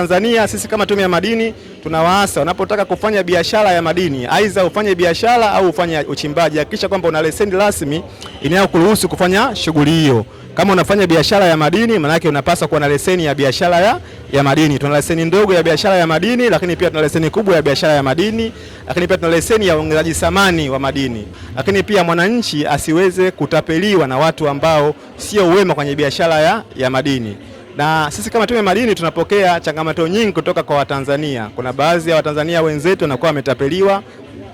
Watanzania sisi kama Tume ya Madini tunawaasa wanapotaka kufanya biashara ya madini, aidha ufanye biashara au ufanye uchimbaji, hakikisha kwamba una leseni rasmi inayokuruhusu kufanya shughuli hiyo. Kama unafanya biashara ya madini, maana yake unapaswa kuwa na leseni ya biashara ya madini. Tuna leseni ndogo ya biashara ya madini, lakini pia tuna leseni kubwa ya biashara ya madini, lakini pia tuna leseni ya uongezaji thamani wa madini. Lakini pia mwananchi asiweze kutapeliwa na watu ambao sio wema kwenye biashara ya madini. Na sisi kama Tume ya Madini tunapokea changamoto nyingi kutoka kwa Watanzania. Kuna baadhi ya Watanzania wenzetu wanakuwa wametapeliwa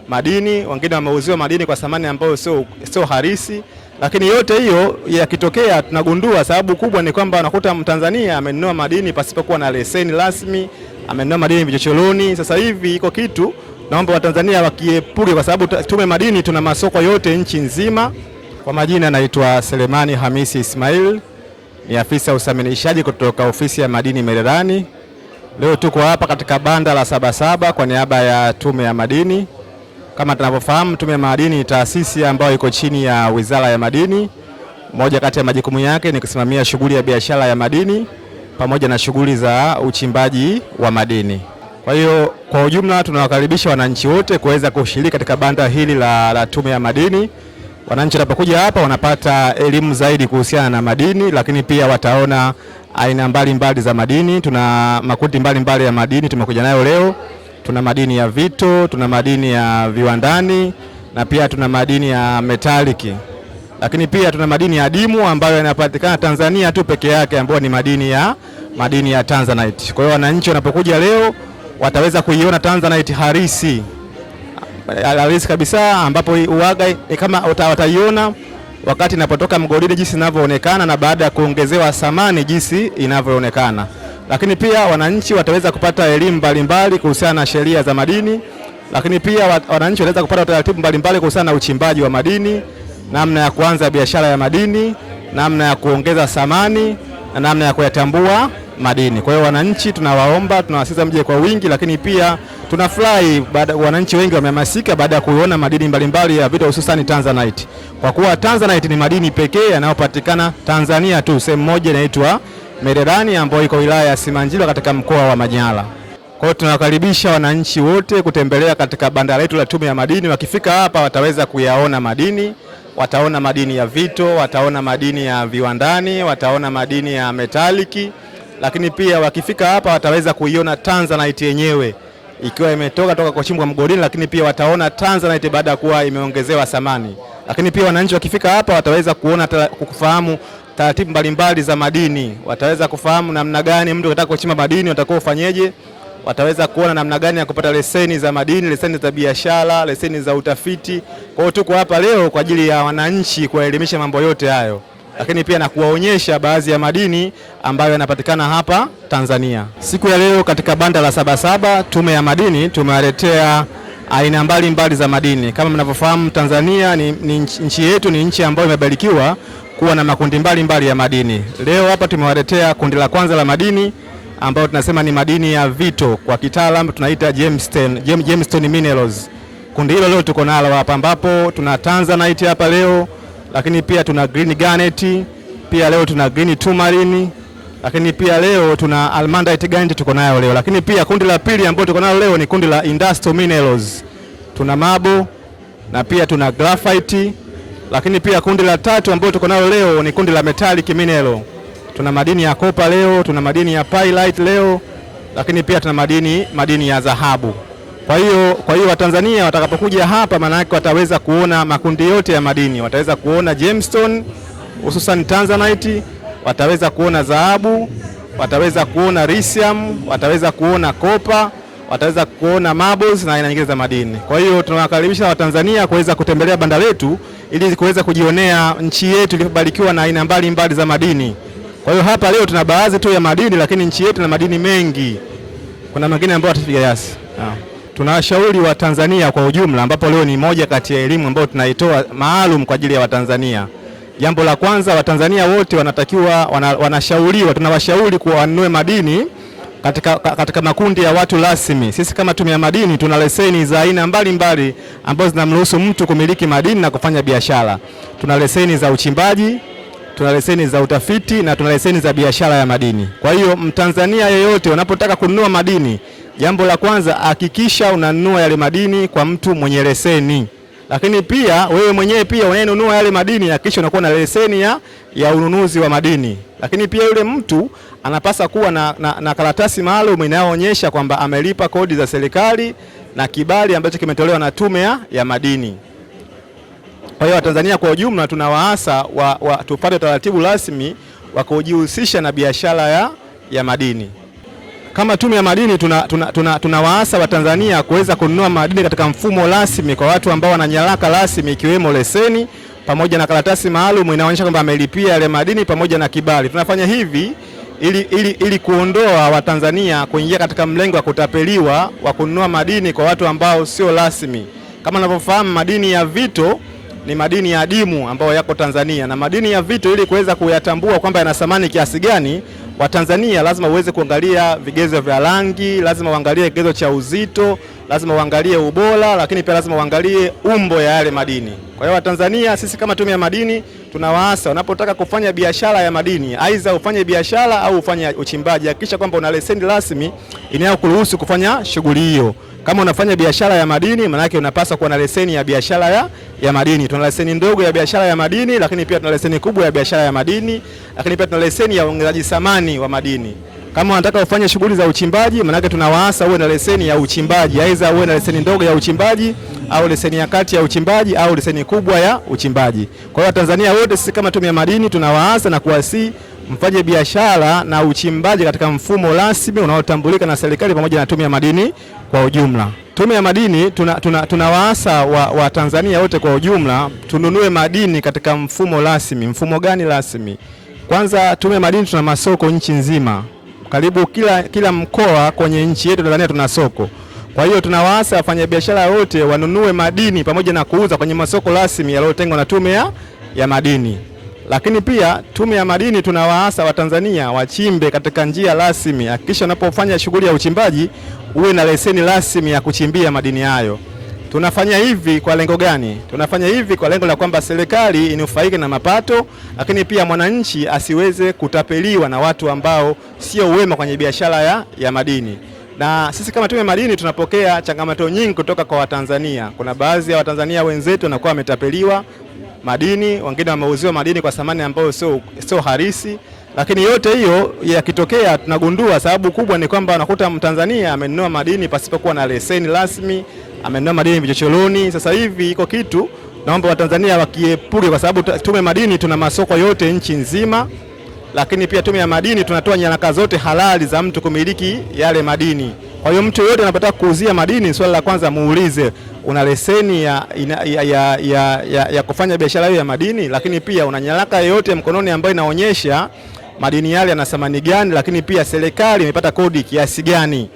madini, wengine wameuziwa madini kwa thamani ambayo sio halisi. Lakini yote hiyo yakitokea tunagundua sababu kubwa ni kwamba unakuta Mtanzania amenunua madini pasipokuwa na leseni rasmi, amenunua madini vichochoroni. Sasa hivi iko kitu naomba Watanzania wakiepuke, kwa sababu Tume ya Madini tuna masoko yote nchi nzima. Kwa majina naitwa Selemani Hamisi Ismail, ni afisa usaminishaji kutoka ofisi ya madini Mererani. Leo tuko hapa katika banda la Sabasaba kwa niaba ya Tume ya Madini. Kama tunavyofahamu, Tume ya Madini ni taasisi ambayo iko chini ya Wizara ya Madini. Moja kati ya majukumu yake ni kusimamia shughuli ya biashara ya madini pamoja na shughuli za uchimbaji wa madini. Kwa hiyo kwa ujumla tunawakaribisha wananchi wote kuweza kushiriki katika banda hili la Tume ya Madini. Wananchi wanapokuja hapa wanapata elimu zaidi kuhusiana na madini, lakini pia wataona aina mbalimbali za madini. Tuna makundi mbalimbali ya madini tumekuja nayo leo. Tuna madini ya vito, tuna madini ya viwandani na pia tuna madini ya metaliki. Lakini pia tuna madini ya adimu ambayo yanapatikana Tanzania tu peke yake, ambayo ni madini ya Tanzanite. Kwa hiyo wananchi wanapokuja leo wataweza kuiona Tanzanite halisi kabisa, ambapo uwaga kama wataiona wakati inapotoka mgodini jinsi inavyoonekana na baada ya kuongezewa thamani jinsi inavyoonekana. Lakini pia wananchi wataweza kupata elimu mbalimbali kuhusiana na sheria za madini, lakini pia wananchi wataweza kupata taratibu mbalimbali kuhusiana na uchimbaji wa madini, namna ya kuanza biashara ya madini, namna ya kuongeza thamani na namna ya kuyatambua madini. Kwa hiyo wananchi tunawaomba, tunawasisitiza mje kwa wingi, lakini pia tunafurahi wananchi wengi wamehamasika baada ya kuona madini mbalimbali ya vito, hususan Tanzanite. Kwa kuwa Tanzanite ni madini pekee yanayopatikana Tanzania tu, sehemu moja inaitwa Mererani ambayo iko wilaya ya Simanjiro katika mkoa wa Manyara. Kwa hiyo tunawakaribisha wananchi wote kutembelea katika banda letu la Tume ya Madini. Wakifika hapa wataweza kuyaona madini, wataona madini ya vito, wataona madini ya viwandani, wataona madini ya metaliki, lakini pia wakifika hapa wataweza kuiona Tanzanite yenyewe ikiwa imetoka kuchimbwa mgodini, lakini pia wataona Tanzanite baada ya kuwa imeongezewa thamani. Lakini pia wananchi wakifika hapa wataweza kufahamu taratibu mbalimbali za madini, wataweza kufahamu namna gani mtu anataka kuchimba madini utakuwa ufanyeje, wataweza kuona namna gani ya kupata leseni za madini, leseni za biashara, leseni za utafiti. Kwa hiyo tuko hapa leo kwa ajili ya wananchi kuwaelimisha mambo yote hayo, lakini pia na kuwaonyesha baadhi ya madini ambayo yanapatikana hapa Tanzania. Siku ya leo katika banda la Sabasaba Tume ya Madini tumewaletea aina mbalimbali za madini. Kama mnavyofahamu, Tanzania ni nchi yetu, ni nchi ambayo imebarikiwa kuwa na makundi mbalimbali ya madini. Leo hapa tumewaletea kundi la kwanza la madini ambayo tunasema ni madini ya vito, kwa kitaalamu tunaita gemstone minerals. Kundi hilo leo tuko nalo hapa, ambapo tuna Tanzanite hapa leo, lakini pia tuna green garnet, pia leo tuna green tourmaline, lakini pia leo tuna almandite garnet tuko nayo leo. Lakini pia kundi la pili ambalo tuko nalo leo ni kundi la industrial minerals. Tuna marble na pia tuna graphite. Lakini pia kundi la tatu ambalo tuko nalo leo ni kundi la metallic mineral. Tuna madini ya copper leo, tuna madini ya pyrite leo, lakini pia tuna madini ya dhahabu. Kwa hiyo Watanzania watakapokuja hapa, maana yake wataweza kuona makundi yote ya madini. Wataweza kuona gemstone hususan Tanzanite, wataweza kuona dhahabu, wataweza kuona lithium, wataweza kuona copper, wataweza kuona marbles na aina nyingine za madini. Kwa hiyo tunawakaribisha Watanzania kuweza kutembelea banda letu ili kuweza kujionea nchi yetu iliyobarikiwa na aina mbalimbali za madini. Kwa hiyo hapa leo tuna baadhi tu ya madini, lakini nchi yetu na madini mengi. Kuna mengine ambayo tutapiga yasi. Tunawashauri wa Tanzania kwa ujumla, ambapo leo ni moja kati ya elimu ambayo tunaitoa maalum kwa ajili ya Watanzania. Jambo la kwanza, Watanzania wote wanatakiwa wanashauriwa, tunawashauri kuwa wanunue madini katika makundi ya watu rasmi. Sisi kama Tume ya Madini tuna leseni za aina mbalimbali ambazo zinamruhusu mtu kumiliki madini na kufanya biashara. Tuna leseni za uchimbaji, tuna leseni za utafiti na tuna leseni za biashara ya madini. Kwa hiyo Mtanzania yeyote unapotaka kununua madini, jambo la kwanza hakikisha unanunua yale madini kwa mtu mwenye leseni. Lakini pia wewe mwenyewe pia unayenunua yale madini hakikisha unakuwa na leseni ya ununuzi wa madini. Lakini pia yule mtu anapasa kuwa na karatasi maalum inayoonyesha kwamba amelipa kodi za serikali na kibali ambacho kimetolewa na Tume ya Madini. Kwa hiyo Watanzania kwa ujumla tunawaasa tupate taratibu rasmi wa kujihusisha na biashara ya madini. Kama Tume ya Madini tunawaasa Watanzania kuweza kununua madini katika mfumo rasmi kwa watu ambao wana nyaraka rasmi ikiwemo leseni pamoja na karatasi maalum inaonyesha kwamba amelipia yale madini pamoja na kibali. Tunafanya hivi ili kuondoa Watanzania kuingia katika mlengo wa kutapeliwa wa kununua madini kwa watu ambao sio rasmi. Kama unavyofahamu, madini ya vito ni madini ya adimu ambayo yako Tanzania, na madini ya vito ili kuweza kuyatambua kwamba yana thamani kiasi gani, Watanzania lazima uweze kuangalia vigezo vya rangi, lazima uangalie kigezo cha uzito, lazima uangalie ubora, lakini pia lazima uangalie umbo ya yale madini. Kwa hiyo Watanzania, sisi kama Tume ya Madini tunawaasa unapotaka kufanya biashara ya madini, aidha ufanye biashara au ufanye uchimbaji, hakikisha kwamba una leseni rasmi inayokuruhusu kufanya shughuli hiyo. Kama unafanya biashara ya madini, maana yake unapaswa kuwa na leseni ya biashara ya madini. Tuna leseni ndogo ya biashara ya madini, lakini pia tuna leseni kubwa ya biashara ya madini, lakini pia tuna leseni ya uongezaji thamani wa madini. Kama unataka ufanye shughuli za uchimbaji, maana yake tunawaasa uwe na leseni ya uchimbaji, aidha uwe na leseni ndogo ya uchimbaji au leseni ya kati ya uchimbaji au leseni kubwa ya uchimbaji. Kwa hiyo Tanzania wote sisi kama Tume ya Madini tunawaasa na kuwasihi mfanye biashara na uchimbaji katika mfumo rasmi unaotambulika na serikali pamoja na Tume ya Madini kwa ujumla. Tume ya Madini tunawaasa wa Tanzania wote kwa ujumla tununue madini katika mfumo rasmi. Mfumo gani rasmi? Kwanza, Tume ya Madini tuna masoko nchi nzima. Karibu kila mkoa kwenye nchi yetu Tanzania tuna soko. Kwa hiyo tunawaasa wafanyabiashara wote wanunue madini pamoja na kuuza kwenye masoko rasmi yaliyotengwa na Tume ya Madini. Lakini pia Tume ya Madini tunawaasa Watanzania wachimbe katika njia rasmi. Hakikisha unapofanya shughuli ya uchimbaji uwe na leseni rasmi ya kuchimbia madini hayo. Tunafanya hivi kwa lengo gani? Tunafanya hivi kwa lengo la kwamba serikali inufaike na mapato, lakini pia mwananchi asiweze kutapeliwa na watu ambao sio wema kwenye biashara ya madini. Na sisi kama Tume ya Madini tunapokea changamoto nyingi kutoka kwa Watanzania. Kuna baadhi ya Watanzania wenzetu wanakuwa wametapeliwa madini, wengine wameuziwa madini kwa thamani ambayo sio halisi. Lakini yote hiyo yakitokea, tunagundua sababu kubwa ni kwamba unakuta Mtanzania amenunua madini pasipokuwa na leseni rasmi, amenunua madini vichochoroni. Sasa hivi iko kitu naomba Watanzania wakiepuke, kwa sababu Tume ya Madini tuna masoko yote nchi nzima, lakini pia Tume ya Madini tunatoa nyaraka zote halali za mtu kumiliki yale madini. Kwa hiyo mtu yote anapotaka kuuzia madini, swali la kwanza muulize, una leseni ya kufanya biashara hiyo ya madini? Lakini pia una nyaraka yoyote mkononi ambayo inaonyesha madini yale yana thamani gani, lakini pia serikali imepata kodi kiasi gani,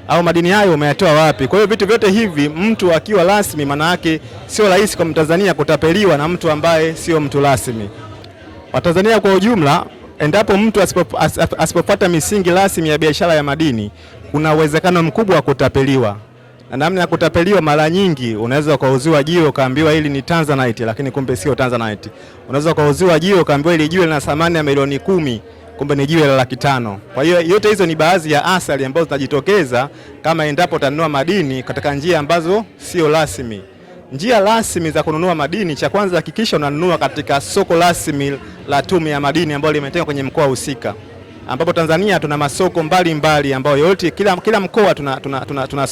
au madini hayo umeyatoa wapi? Kwa hiyo vitu vyote hivi mtu akiwa rasmi, maana yake sio rahisi kwa Mtanzania kutapeliwa na mtu ambaye sio mtu rasmi. Watanzania kwa ujumla, endapo mtu asipofuata misingi rasmi ya biashara ya madini, kuna uwezekano mkubwa wa kutapeliwa. Na namna ya kutapeliwa, mara nyingi unaweza ukauziwa jiwe ukaambiwa hili ni Tanzanite, lakini kumbe sio Tanzanite. Unaweza ukauziwa jiwe ukaambiwa hili jiwe lina thamani ya milioni 10, kumbe ni jiwe la $500. Kwa hiyo yote hizo ni baadhi ya athari ambazo zinajitokeza kama endapo utanunua madini katika njia ambazo sio rasmi. Njia rasmi za kununua madini, cha kwanza hakikisha unanunua katika soko rasmi la Tume ya Madini ambalo limetengwa kwenye mkoa husika, ambapo Tanzania tuna masoko mbalimbali ambayo yote kila mkoa tuna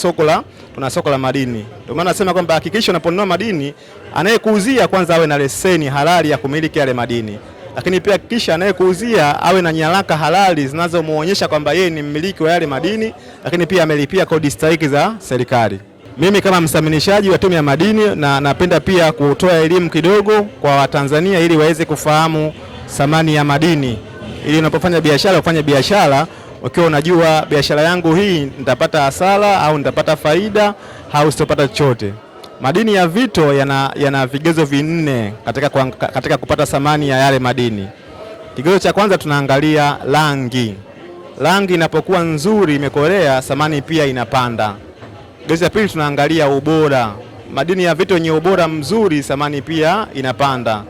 soko la madini. Ndio maana nasema kwamba hakikisha unaponunua madini, anayekuuzia kwanza awe na leseni halali ya kumiliki yale madini, lakini pia hakikisha anayekuuzia awe na nyaraka halali zinazomuonyesha kwamba yeye ni mmiliki wa yale madini, lakini pia amelipia kodi stahiki za serikali. Mimi kama msaminishaji wa Tume ya Madini na napenda pia kutoa elimu kidogo kwa Watanzania ili waweze kufahamu thamani ya madini, ili unapofanya biashara ufanye biashara ukiwa unajua biashara yangu hii nitapata hasara au nitapata faida au sitopata chochote. Madini ya vito yana vigezo vinne katika kupata thamani ya yale madini. Kigezo cha kwanza tunaangalia rangi. Rangi inapokuwa nzuri, imekolea, thamani pia inapanda. Kigezo cha pili tunaangalia ubora. Madini ya vito yenye ubora mzuri, thamani pia inapanda.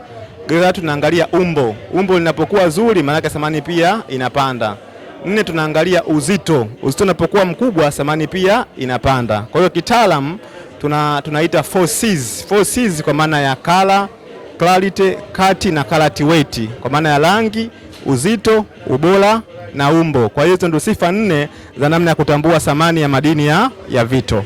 Grade 3 tunaangalia umbo. Umbo linapokuwa zuri maana thamani pia inapanda. 4 tunaangalia uzito. Uzito unapokuwa mkubwa thamani pia inapanda. Kwa hiyo kitaalamu tunaita 4Cs. 4Cs kwa maana ya color, clarity, cut na color weight, kwa maana ya rangi, uzito, ubora na umbo. Kwa hiyo hizo ndio sifa 4 za namna ya kutambua thamani ya madini ya vito.